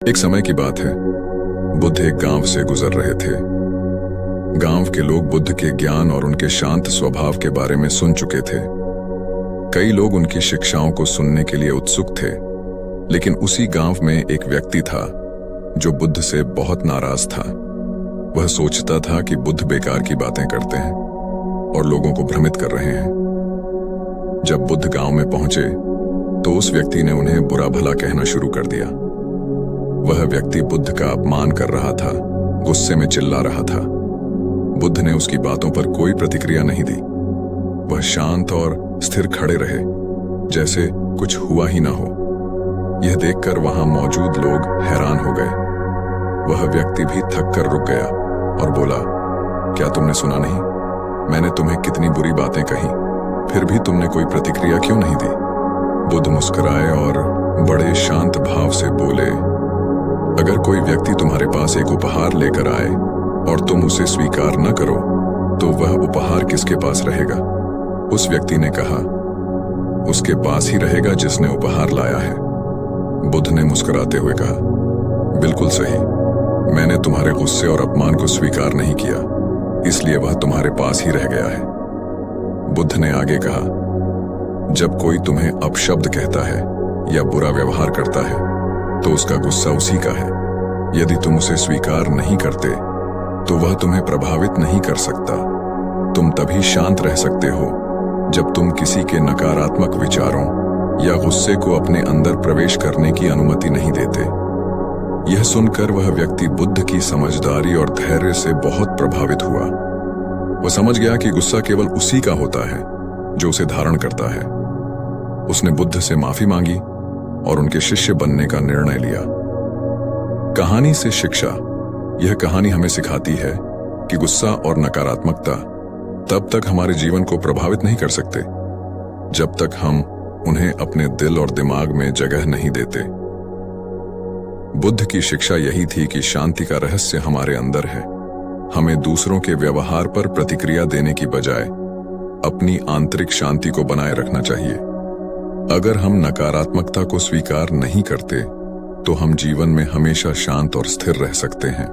एक समय की बात है। बुद्ध एक गांव से गुजर रहे थे। गांव के लोग बुद्ध के ज्ञान और उनके शांत स्वभाव के बारे में सुन चुके थे। कई लोग उनकी शिक्षाओं को सुनने के लिए उत्सुक थे, लेकिन उसी गांव में एक व्यक्ति था जो बुद्ध से बहुत नाराज था। वह सोचता था कि बुद्ध बेकार की बातें करते हैं और लोगों को भ्रमित कर रहे हैं। जब बुद्ध गांव में पहुंचे तो उस व्यक्ति ने उन्हें बुरा भला कहना शुरू कर दिया। वह व्यक्ति बुद्ध का अपमान कर रहा था, गुस्से में चिल्ला रहा था। बुद्ध ने उसकी बातों पर कोई प्रतिक्रिया नहीं दी। वह शांत और स्थिर खड़े रहे, जैसे कुछ हुआ ही ना हो। यह देखकर वहां मौजूद लोग हैरान हो गए। वह व्यक्ति भी थक कर रुक गया और बोला, क्या तुमने सुना नहीं? मैंने तुम्हें कितनी बुरी बातें कही, फिर भी तुमने कोई प्रतिक्रिया क्यों नहीं दी? बुद्ध मुस्कुराए और बड़े शांत भाव से बोले, अगर कोई व्यक्ति तुम्हारे पास एक उपहार लेकर आए और तुम उसे स्वीकार न करो, तो वह उपहार किसके पास रहेगा? उस व्यक्ति ने कहा, उसके पास ही रहेगा जिसने उपहार लाया है। बुद्ध ने मुस्कुराते हुए कहा, बिल्कुल सही। मैंने तुम्हारे गुस्से और अपमान को स्वीकार नहीं किया, इसलिए वह तुम्हारे पास ही रह गया है। बुद्ध ने आगे कहा, जब कोई तुम्हें अपशब्द कहता है या बुरा व्यवहार करता है तो उसका गुस्सा उसी का है। यदि तुम उसे स्वीकार नहीं करते तो वह तुम्हें प्रभावित नहीं कर सकता। तुम तभी शांत रह सकते हो जब तुम किसी के नकारात्मक विचारों या गुस्से को अपने अंदर प्रवेश करने की अनुमति नहीं देते। यह सुनकर वह व्यक्ति बुद्ध की समझदारी और धैर्य से बहुत प्रभावित हुआ। वह समझ गया कि गुस्सा केवल उसी का होता है जो उसे धारण करता है। उसने बुद्ध से माफी मांगी और उनके शिष्य बनने का निर्णय लिया। कहानी से शिक्षा। यह कहानी हमें सिखाती है कि गुस्सा और नकारात्मकता तब तक हमारे जीवन को प्रभावित नहीं कर सकते जब तक हम उन्हें अपने दिल और दिमाग में जगह नहीं देते। बुद्ध की शिक्षा यही थी कि शांति का रहस्य हमारे अंदर है। हमें दूसरों के व्यवहार पर प्रतिक्रिया देने की बजाय अपनी आंतरिक शांति को बनाए रखना चाहिए। अगर हम नकारात्मकता को स्वीकार नहीं करते तो हम जीवन में हमेशा शांत और स्थिर रह सकते हैं।